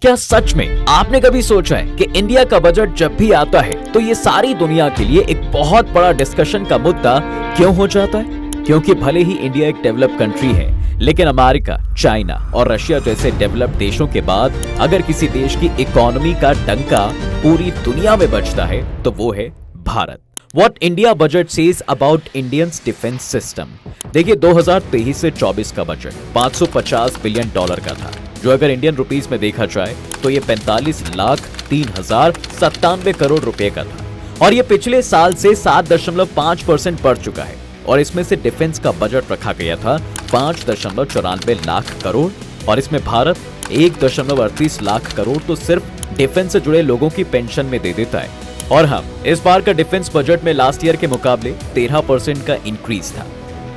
क्या सच में आपने कभी सोचा है कि इंडिया का बजट जब भी आता है तो ये सारी दुनिया के लिए एक बहुत बड़ा डिस्कशन का मुद्दा क्यों हो जाता है? क्योंकि भले ही इंडिया एक डेवलप कंट्री है, लेकिन अमेरिका, चाइना और रशिया जैसे डेवलप देशों के बाद अगर किसी देश की इकोनॉमी का डंका पूरी दुनिया में बजता है तो वो है Bharat. What India budget says about Indians defense system। देखिए 2023 से 24 का बजट 550 बिलियन डॉलर का था, जो अगर इंडियन रुपीस में देखा जाए तो ये 45,03,097 करोड़ रुपए का था और ये पिछले साल से 7.5% बढ़ चुका है। और इसमें से डिफेंस का बजट रखा गया था 5.94 लाख करोड़ और इसमें भारत 1.38 लाख करोड़ तो सिर्फ डिफेंस से जुड़े लोगों की पेंशन में दे देता है। और हम इस बार का डिफेंस बजट में लास्ट ईयर के मुकाबले 13% का इंक्रीज था।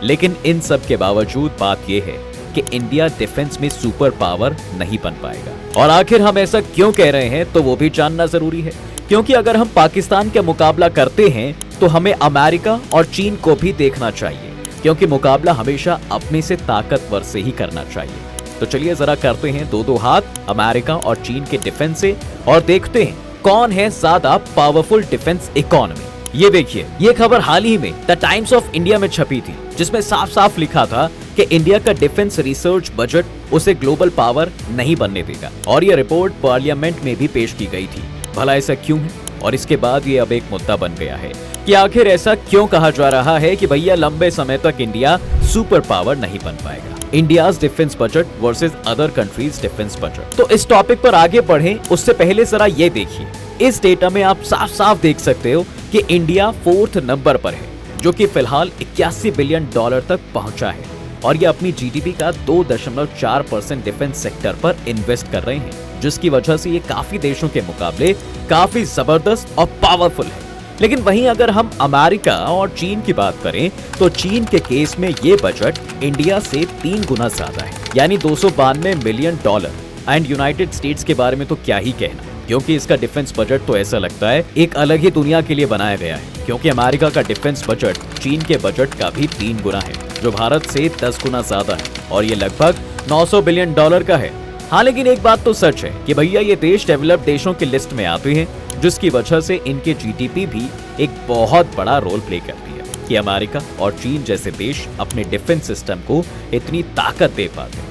लेकिन इन सब के बावजूद बात यह है कि इंडिया डिफेंस में सुपर पावर नहीं बन पाएगा। और आखिर हम ऐसा क्यों कह रहे हैं तो वो भी जानना जरूरी है, क्योंकि अगर हम पाकिस्तान का मुकाबला करते हैं तो हमें अमेरिका और चीन को भी देखना चाहिए, क्योंकि मुकाबला हमेशा अपने से ताकतवर से ही करना चाहिए। तो चलिए जरा करते हैं दो हाथ अमेरिका और चीन के डिफेंस से और देखते हैं कौन है ज्यादा पावरफुल डिफेंस इकोनॉमी। ये देखिए, ये खबर हाल ही में द टाइम्स ऑफ इंडिया में छपी थी, जिसमें साफ साफ लिखा था कि इंडिया का डिफेंस रिसर्च बजट उसे ग्लोबल पावर नहीं बनने देगा और ये रिपोर्ट पार्लियामेंट में भी पेश की गई थी। भला ऐसा क्यों है? और इसके बाद ये अब एक मुद्दा बन गया है कि आखिर ऐसा क्यों कहा जा रहा है कि भैया लंबे समय तक इंडिया सुपर पावर नहीं बन पाएगा। India's defence budget versus other countries defence budget. तो इस टॉपिक पर आगे बढ़ें उससे पहले जरा ये देखिए, इस डेटा में आप साफ साफ देख सकते हो कि इंडिया 4th नंबर पर है, जो कि फिलहाल 81 बिलियन डॉलर तक पहुंचा है और ये अपनी जीडीपी का 2.4% डिफेंस सेक्टर पर इन्वेस्ट कर रहे हैं, जिसकी वजह से ये काफी देशों के मुकाबले काफी जबरदस्त और पावरफुल है। लेकिन वहीं अगर हम अमेरिका और चीन की बात करें तो चीन के केस में ये बजट इंडिया से 3 गुना ज्यादा है, यानी 292 million dollar. And United states के बारे में तो क्या ही कहना, क्योंकि इसका डिफेंस बजट तो ऐसा लगता है एक अलग ही दुनिया के लिए बनाया गया है, क्योंकि अमेरिका का डिफेंस बजट चीन के बजट का भी 3 गुना है, जो भारत से 10 गुना ज्यादा है और ये लगभग 900 बिलियन डॉलर का है। हाँ, लेकिन एक बात तो सच है कि भैया ये देश डेवलप्ड देशों की लिस्ट में आते हैं, जिसकी वजह से इनके जीडीपी भी एक बहुत बड़ा रोल प्ले करती है कि अमेरिका और चीन जैसे देश अपने डिफेंस सिस्टम को इतनी ताकत दे पाते हैं।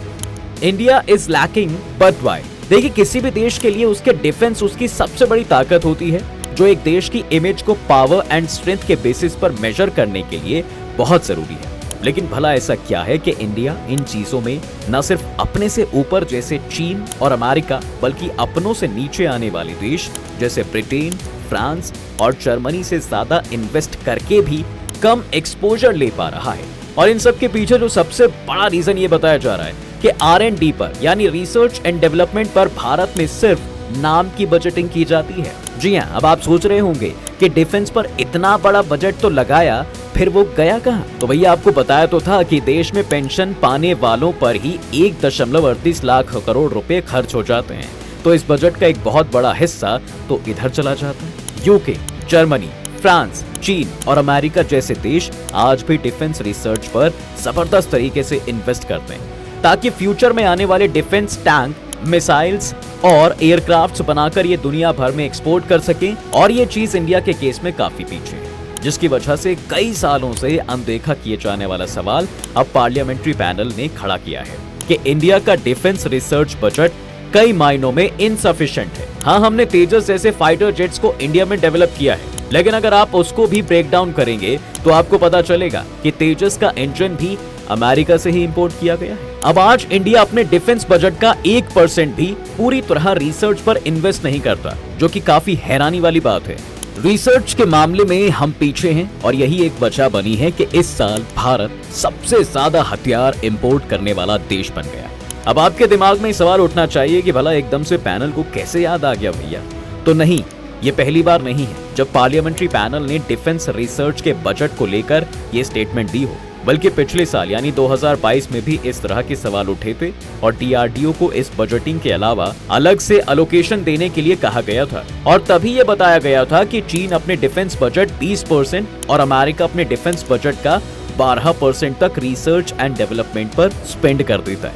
India is lacking but why? देखिए, किसी भी देश के लिए उसके डिफेंस उसकी सबसे बड़ी ताकत होती है, जो एक देश की इमेज को पावर एंड स्ट्रेंथ के बेसिस पर मेजर करने के लिए बहुत जरूरी है। लेकिन भला ऐसा क्या है कि इंडिया इन चीजों में न सिर्फ अपने से ऊपर जैसे चीन और अमेरिका, बल्कि अपनों से नीचे आने वाले देश जैसे ब्रिटेन, फ्रांस और जर्मनी से ज्यादा इन्वेस्ट करके भी कम एक्सपोजर ले पा रहा है। और इन सब के पीछे जो सबसे बड़ा रीजन ये बताया जा रहा है कि R&D पर, यानी रिसर्च एंड डेवलपमेंट पर भारत में सिर्फ नाम की बजटिंग की जाती है। जी हाँ, अब आप सोच रहे होंगे कि डिफेंस पर इतना बड़ा बजट तो लगाया, फिर वो गया कहां? तो भैया आपको बताया तो था कि देश में पेंशन पाने वालों पर ही 1.38 लाख करोड़ रुपए खर्च हो जाते हैं, तो इस बजट का एक बहुत बड़ा हिस्सा तो इधर चला जाता है। यूके, जर्मनी, फ्रांस, चीन और अमेरिका जैसे देश आज भी डिफेंस रिसर्च पर जबरदस्त तरीके से इन्वेस्ट करते हैं, ताकि फ्यूचर में आने वाले डिफेंस टैंक, मिसाइल्स और एयरक्राफ्ट्स बनाकर ये दुनिया भर में एक्सपोर्ट कर सकें। और ये चीज इंडिया के केस में काफी पीछे है, जिसकी वजह से कई सालों से अनदेखा किए जाने वाला सवाल अब पार्लियामेंट्री पैनल ने खड़ा किया है कि इंडिया का डिफेंस रिसर्च बजट कई मायनों में इनसफिशिएंट है। हाँ, हमने तेजस जैसे फाइटर जेट्स को इंडिया में डेवलप किया है, लेकिन अगर आप उसको भी ब्रेक डाउन करेंगे तो आपको पता चलेगा कि तेजस का इंजन भी अमेरिका से ही इंपोर्ट किया गया है। अब आज इंडिया अपने डिफेंस बजट का 1% भी पूरी तरह रिसर्च पर इन्वेस्ट नहीं करता, जो कि काफी हैरानी वाली बात है। रिसर्च के मामले में हम पीछे हैं और यही एक वजह बनी है कि इस साल भारत सबसे ज्यादा हथियार इंपोर्ट करने वाला देश बन गया। अब आपके दिमाग में सवाल उठना चाहिए कि भला एकदम से पैनल को कैसे याद आ गया भैया? तो नहीं, ये पहली बार नहीं है जब पार्लियामेंट्री पैनल ने डिफेंस रिसर्च के बजट को लेकर ये स्टेटमेंट दी हो, बल्कि पिछले साल यानी 2022 में भी इस तरह के सवाल उठे थे और डीआरडीओ को इस बजटिंग के अलावा अलग से एलोकेशन देने के लिए कहा गया था। और तभी ये बताया गया था कि चीन अपने डिफेंस बजट 20% और अमेरिका अपने डिफेंस बजट का 12% तक रिसर्च एंड डेवलपमेंट पर स्पेंड कर देता है।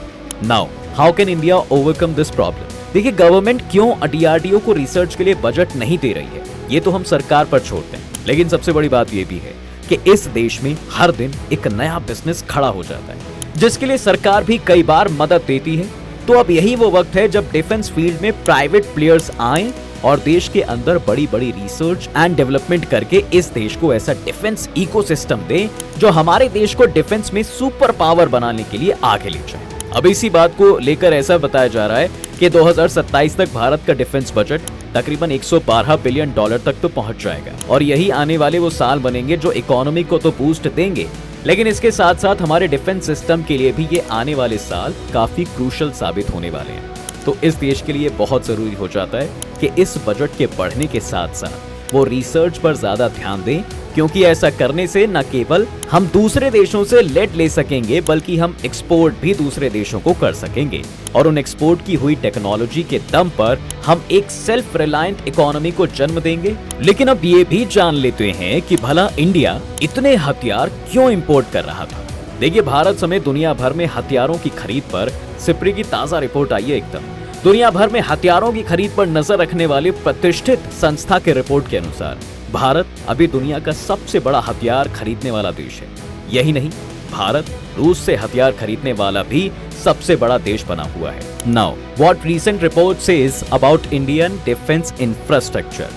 Now how can India overcome this problem? देखिए, गवर्नमेंट क्यों डीआरडीओ को रिसर्च के लिए बजट नहीं दे रही है, ये तो हम सरकार पर छोड़ते हैं। लेकिन सबसे बड़ी बात ये भी है कि इस देश में हर दिन एक नया बिजनेस खड़ा हो जाता है, जिसके लिए सरकार भी कई बार मदद देती है। तो अब यही वो वक्त है जब डिफेंस फील्ड में प्राइवेट प्लेयर्स आए और देश के अंदर बड़ी बड़ी रिसर्च एंड डेवलपमेंट करके इस देश को ऐसा डिफेंस इकोसिस्टम दे जो हमारे देश को डिफेंस में सुपर पावर बनाने के लिए आगे ले जाए। अब इसी बात को लेकर ऐसा बताया जा रहा है कि 2027 तक भारत का डिफेंस बजट तकरीबन 112 बिलियन डॉलर तक तो पहुंच जाएगा और यही आने वाले वो साल बनेंगे जो इकोनॉमी को तो बूस्ट देंगे, लेकिन इसके साथ साथ हमारे डिफेंस सिस्टम के लिए भी ये आने वाले साल काफी क्रूशल साबित होने वाले हैं। तो इस देश के लिए बहुत जरूरी हो जाता है कि इस बजट के बढ़ने के साथ साथ वो रिसर्च पर ज्यादा ध्यान दें, क्योंकि ऐसा करने से न केवल हम दूसरे देशों से लेड ले सकेंगे बल्कि हम एक्सपोर्ट भी दूसरे देशों को कर सकेंगे और उन एक्सपोर्ट की हुई टेक्नोलॉजी के दम पर हम एक सेल्फ रिलायंट इकोनॉमी को जन्म देंगे। लेकिन अब ये भी जान लेते हैं कि भला इंडिया इतने हथियार क्यों इंपोर्ट कर रहा था। देखिए, भारत समेत दुनिया भर में हथियारों की खरीद पर सिप्री की ताजा रिपोर्ट आई है। एकदम दुनिया भर में हथियारों की खरीद पर नजर रखने वाली प्रतिष्ठित संस्था के रिपोर्ट के अनुसार भारत अभी दुनिया का सबसे बड़ा हथियार खरीदने वाला देश है। यही नहीं, भारत रूस से हथियार खरीदने वाला भी सबसे बड़ा देश बना हुआ है। Now what recent report says about Indian defence infrastructure.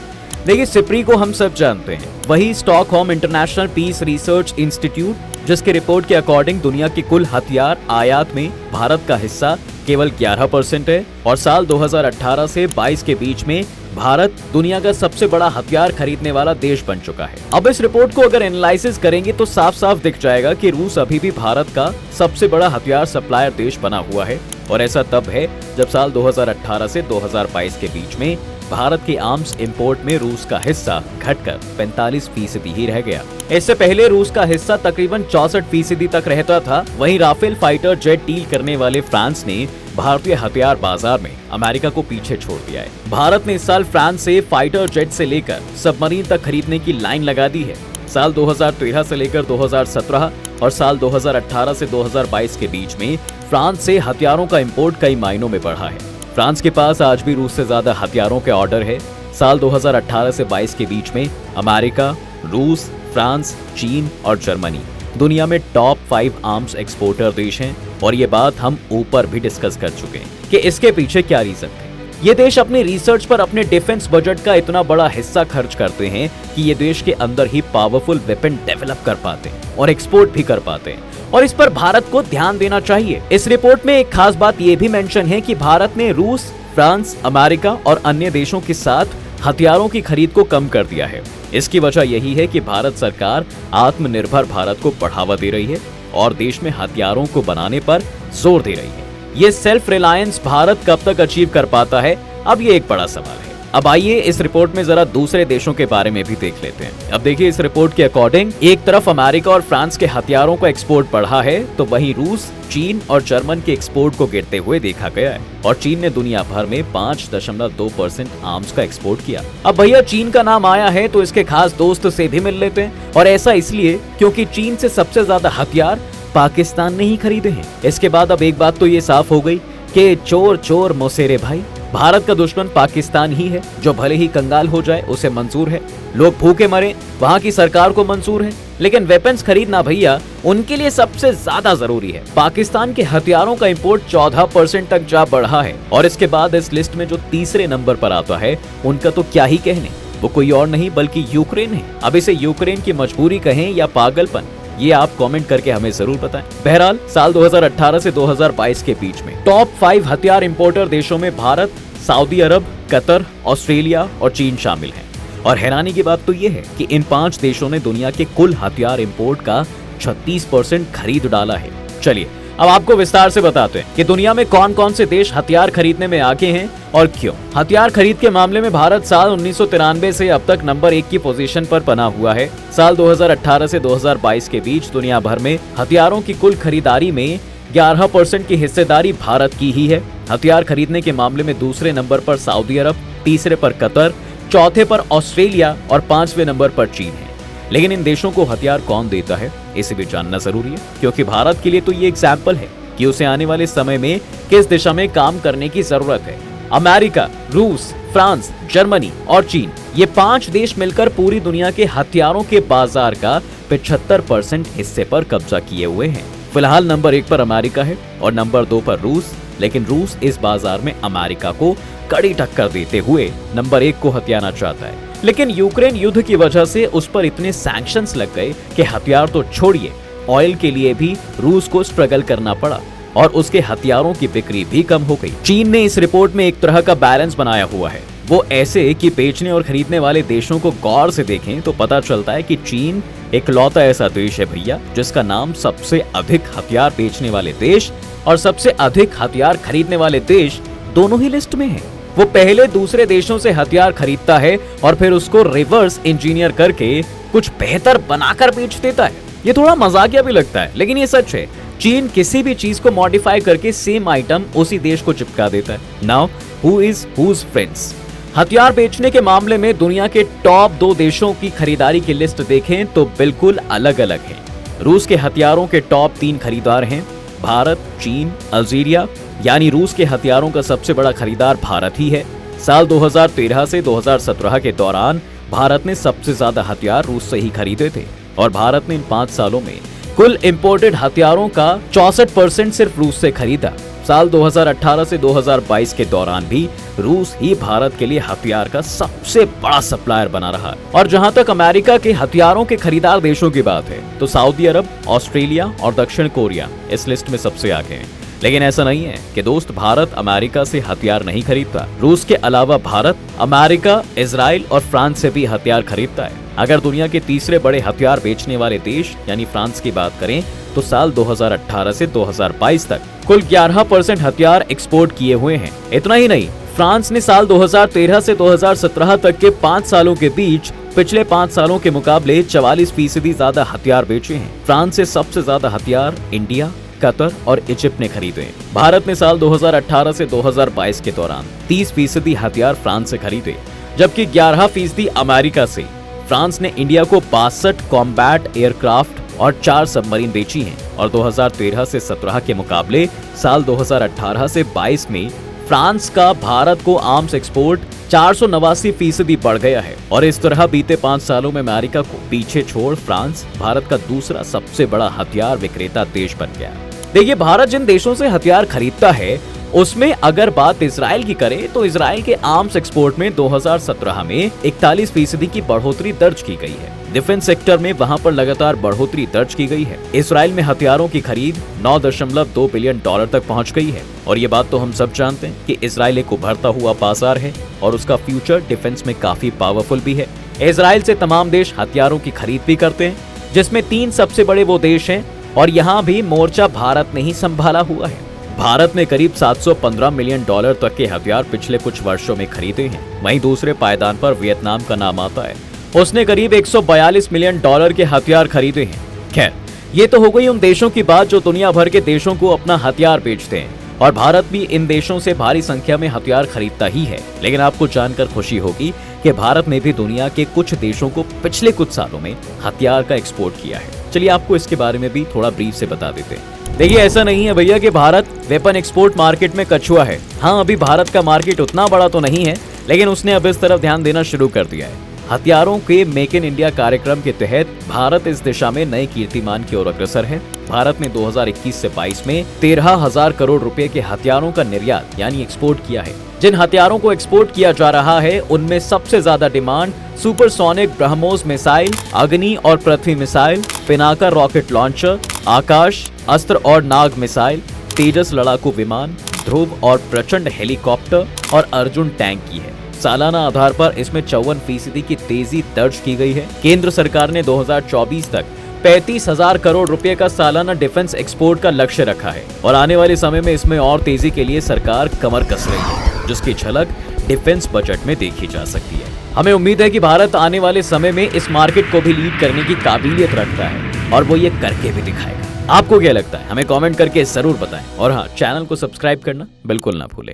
देखिए, सिप्री को हम सब जानते हैं, वही Stockholm International Peace Research Institute, जिसके रिपोर्ट के अकॉर्डिंग दुनिया के कुल हथियार आयात में भारत का हिस्सा केवल 11% है और साल 2018 से 22 के बीच में भारत दुनिया का सबसे बड़ा हथियार खरीदने वाला देश बन चुका है। अब इस रिपोर्ट को अगर एनालाइसिस करेंगे तो साफ साफ दिख जाएगा कि रूस अभी भी भारत का सबसे बड़ा हथियार सप्लायर देश बना हुआ है और ऐसा तब है जब साल 2018 से 2022 के बीच में भारत के आर्म्स इंपोर्ट में रूस का हिस्सा घटकर 45% ही रह गया। इससे पहले रूस का हिस्सा तकरीबन 64% तक रहता था। वहीं राफेल फाइटर जेट डील करने वाले फ्रांस ने भारतीय हथियार बाजार में अमेरिका को पीछे छोड़ दिया है। भारत ने इस साल फ्रांस से फाइटर जेट से लेकर सबमरीन तक खरीदने की लाइन लगा दी है। साल 2013 से लेकर 2017 और साल 2018 से 2022 के बीच में फ्रांस से हथियारों का इंपोर्ट कई मायनों में बढ़ा है। फ्रांस के पास आज भी रूस से ज्यादा हथियारों के ऑर्डर है। साल 2018 से 22 के बीच में अमेरिका, रूस, फ्रांस, चीन और जर्मनी दुनिया में टॉप 5 आर्म्स एक्सपोर्टर देश हैं और ये बात हम ऊपर भी डिस्कस कर चुके हैं कि इसके पीछे क्या रीजन है। ये देश अपने रिसर्च पर अपने डिफेंस बजट का इतना बड़ा हिस्सा खर्च करते हैं कि ये देश के अंदर ही पावरफुल वेपन डेवलप कर पाते हैं और एक्सपोर्ट भी कर पाते हैं और इस पर भारत को ध्यान देना चाहिए। इस रिपोर्ट में एक खास बात ये भी मेंशन है कि भारत ने रूस, फ्रांस, अमेरिका और अन्य देशों के साथ हथियारों की खरीद को कम कर दिया है। इसकी वजह यही है कि भारत सरकार आत्मनिर्भर भारत को बढ़ावा दे रही है और देश में हथियारों को बनाने पर जोर दे रही है। ये सेल्फ रिलायंस भारत कब तक अचीव कर पाता है, अब ये एक बड़ा सवाल है। अब आइए इस रिपोर्ट में जरा दूसरे देशों के बारे में भी देख लेते हैं। अब देखिए, इस रिपोर्ट के अकॉर्डिंग एक तरफ अमेरिका और फ्रांस के हथियारों का एक्सपोर्ट बढ़ा है तो वहीं रूस, चीन और जर्मन के एक्सपोर्ट को गिरते हुए देखा गया है और चीन ने दुनिया भर में 5.2% आर्म्स का एक्सपोर्ट किया। अब भैया, चीन का नाम आया है तो इसके खास दोस्त से भी मिल लेते हैं और ऐसा इसलिए क्योंकि चीन से सबसे ज्यादा हथियार पाकिस्तान ने ही खरीदे हैं। इसके बाद अब एक बात तो ये साफ हो गई कि चोर चोर मौसेरे भाई, भारत का दुश्मन पाकिस्तान ही है। जो भले ही कंगाल हो जाए उसे मंजूर है, लोग भूखे मरे वहाँ की सरकार को मंजूर है, लेकिन वेपन्स खरीदना भैया उनके लिए सबसे ज्यादा जरूरी है। पाकिस्तान के हथियारों का इंपोर्ट 14% तक जा बढ़ा है और इसके बाद इस लिस्ट में जो तीसरे नंबर पर आता है उनका तो क्या ही कहने, वो कोई और नहीं बल्कि यूक्रेन है। अब इसे यूक्रेन की मजबूरी कहें या पागलपन, ये आप कमेंट करके हमें जरूर बताएं। बहरहाल, साल 2018 से 2022 के बीच में टॉप 5 हथियार इंपोर्टर देशों में भारत, सऊदी अरब, कतर, ऑस्ट्रेलिया और चीन शामिल हैं। और हैरानी की बात तो ये है कि इन 5 देशों ने दुनिया के कुल हथियार इंपोर्ट का 36% खरीद डाला है। चलिए अब आपको विस्तार से बताते हैं कि दुनिया में कौन कौन से देश हथियार खरीदने में आगे हैं और क्यों। हथियार खरीद के मामले में भारत साल 1993 से अब तक नंबर 1 की पोजीशन पर बना हुआ है। साल 2018 से 2022 के बीच दुनिया भर में हथियारों की कुल खरीदारी में 11% की हिस्सेदारी भारत की ही है। हथियार खरीदने के मामले में दूसरे नंबर पर सऊदी अरब, तीसरे पर कतर, चौथे पर ऑस्ट्रेलिया और 5वें नंबर पर चीन है। लेकिन इन देशों को हथियार कौन देता है, इसे भी जानना जरूरी है, क्योंकि भारत के लिए तो ये एग्जाम्पल है कि उसे आने वाले समय में किस दिशा में काम करने की जरूरत है। अमेरिका, रूस, फ्रांस, जर्मनी और चीन, ये 5 देश मिलकर पूरी दुनिया के हथियारों के बाजार का 75% हिस्से पर कब्जा किए हुए हैं। फिलहाल नंबर 1 पर अमेरिका है और नंबर 2 पर रूस, लेकिन रूस इस बाजार में अमेरिका को कड़ी टक्कर देते हुए नंबर 1 को हथियाना चाहता है। लेकिन यूक्रेन युद्ध की वजह से उस पर इतने सैंक्शंस लग गए कि हथियार तो छोड़िए, ऑयल के लिए भी रूस को स्ट्रगल करना पड़ा और उसके हथियारों की बिक्री भी कम हो गई। चीन ने इस रिपोर्ट में एक तरह का बैलेंस बनाया हुआ है, वो ऐसे कि बेचने और खरीदने वाले देशों को गौर से देखें तो पता चलता है कि चीन इकलौता ऐसा देश है भैया जिसका नाम सबसे अधिक हथियार बेचने वाले देश और सबसे अधिक हथियार खरीदने वाले देश दोनों ही लिस्ट में है। वो पहले दूसरे देशों से हथियार खरीदता है और फिर उसको रिवर्स इंजीनियर करके कुछ बेहतर बनाकर बेच देता है। ये थोड़ा मजाकिया भी लगता है, लेकिन ये सच है। चीन किसी भी चीज को मॉडिफाई करके सेम आइटम उसी देश को चिपका देता है। Now who is whose friends? हथियार बेचने के मामले में दुनिया के टॉप 2 देशों की खरीदारी की लिस्ट देखें तो बिल्कुल अलग अलग है। रूस के हथियारों के टॉप 3 खरीदार हैं भारत, चीन, अल्जीरिया, यानी रूस के हथियारों का सबसे बड़ा खरीदार भारत ही है। साल 2013 से 2017 के दौरान भारत ने सबसे ज्यादा हथियार रूस से ही खरीदे थे और भारत ने इन 5 सालों में कुल इंपोर्टेड हथियारों का 64% सिर्फ रूस से खरीदा। साल 2018 से 2022 के दौरान भी रूस ही भारत के लिए हथियार का सबसे बड़ा सप्लायर बना रहा। और जहां तक अमेरिका के हथियारों के खरीदार देशों की बात है तो सऊदी अरब, ऑस्ट्रेलिया और दक्षिण कोरिया इस लिस्ट में सबसे आगे हैं। लेकिन ऐसा नहीं है कि दोस्त भारत अमेरिका से हथियार नहीं खरीदता। रूस के अलावा भारत अमेरिका, इजराइल और फ्रांस से भी हथियार खरीदता है। अगर दुनिया के तीसरे बड़े हथियार बेचने वाले देश यानी फ्रांस की बात करें तो साल 2018 से 2022 तक कुल 11% हथियार एक्सपोर्ट किए हुए हैं। इतना ही नहीं, फ्रांस ने साल 2013 से 2017 तक के 5 सालों के बीच पिछले 5 सालों के मुकाबले 44% ज्यादा हथियार बेचे हैं। फ्रांस से सबसे ज्यादा हथियार इंडिया, कतर और इजिप्ट ने खरीदे। भारत ने साल 2018 से 2022 के दौरान 30% हथियार फ्रांस से खरीदे, जबकि 11% अमेरिका से। फ्रांस ने इंडिया को 62 कॉम्बैट एयरक्राफ्ट और 4 सबमरीन बेची हैं और 2013 से 17 के मुकाबले साल 2018 से 22 में फ्रांस का भारत को आर्म्स एक्सपोर्ट 489% बढ़ गया है। और इस तरह बीते 5 सालों में अमेरिका को पीछे छोड़ फ्रांस भारत का दूसरा सबसे बड़ा हथियार विक्रेता देश बन गया। देखिए, भारत जिन देशों से हथियार खरीदता है उसमें अगर बात इजराइल की करें तो इजराइल के आर्म्स एक्सपोर्ट में 2017 में 41% की बढ़ोतरी दर्ज की गई है। डिफेंस सेक्टर में वहां पर लगातार बढ़ोतरी दर्ज की गई है। इजराइल में हथियारों की खरीद 9.2 बिलियन डॉलर तक पहुंच गई है। और ये बात तो हम सब जानते हैं कि इजराइल एक उभरता हुआ बाजार है और उसका फ्यूचर डिफेंस में काफी पावरफुल भी है। इजराइल से तमाम देश हथियारों की खरीद भी करते हैं, जिसमें 3 सबसे बड़े वो देश हैं और यहाँ भी मोर्चा भारत ने ही संभाला हुआ है। भारत ने करीब 715 मिलियन डॉलर तक के हथियार पिछले कुछ वर्षों में खरीदे हैं। वहीं दूसरे पायदान पर वियतनाम का नाम आता है, उसने करीब 142 मिलियन डॉलर के हथियार खरीदे हैं। खैर, ये तो हो गई उन देशों की बात जो दुनिया भर के देशों को अपना हथियार बेचते हैं और भारत भी इन देशों से भारी संख्या में हथियार खरीदता ही है। लेकिन आपको जानकर खुशी होगी कि भारत ने भी दुनिया के कुछ देशों को पिछले कुछ सालों में हथियार का एक्सपोर्ट किया है। चलिए आपको इसके बारे में भी थोड़ा ब्रीफ से बता देते हैं। देखिए, ऐसा नहीं है भैया कि भारत वेपन एक्सपोर्ट मार्केट में कछुआ है। हाँ, अभी भारत का मार्केट उतना बड़ा तो नहीं है, लेकिन उसने अब इस तरफ ध्यान देना शुरू कर दिया है। हथियारों के मेक इन इंडिया कार्यक्रम के तहत भारत इस दिशा में नए कीर्तिमान की ओर अग्रसर है। भारत ने 2021 से 22 में 13,000 करोड़ रुपए के हथियारों का निर्यात यानी एक्सपोर्ट किया है। जिन हथियारों को एक्सपोर्ट किया जा रहा है उनमें सबसे ज्यादा डिमांड सुपरसोनिक ब्रह्मोस मिसाइल, अग्नि और पृथ्वी मिसाइल, पिनाका रॉकेट लॉन्चर, आकाश अस्त्र और नाग मिसाइल, तेजस लड़ाकू विमान, ध्रुव और प्रचंड हेलीकॉप्टर और अर्जुन टैंक की है। सालाना आधार पर इसमें 54% की तेजी दर्ज की गई है। केंद्र सरकार ने 2024 तक 35,000 करोड़ रुपए का सालाना डिफेंस एक्सपोर्ट का लक्ष्य रखा है और आने वाले समय में इसमें और तेजी के लिए सरकार कमर कस रही है, जिसकी झलक डिफेंस बजट में देखी जा सकती है। हमें उम्मीद है कि भारत आने वाले समय में इस मार्केट को भी लीड करने की काबिलियत रखता है और वो ये करके भी दिखाएगा। आपको क्या लगता है? हमें कमेंट करके जरूर बताएं और हाँ, चैनल को सब्सक्राइब करना बिल्कुल ना भूलें।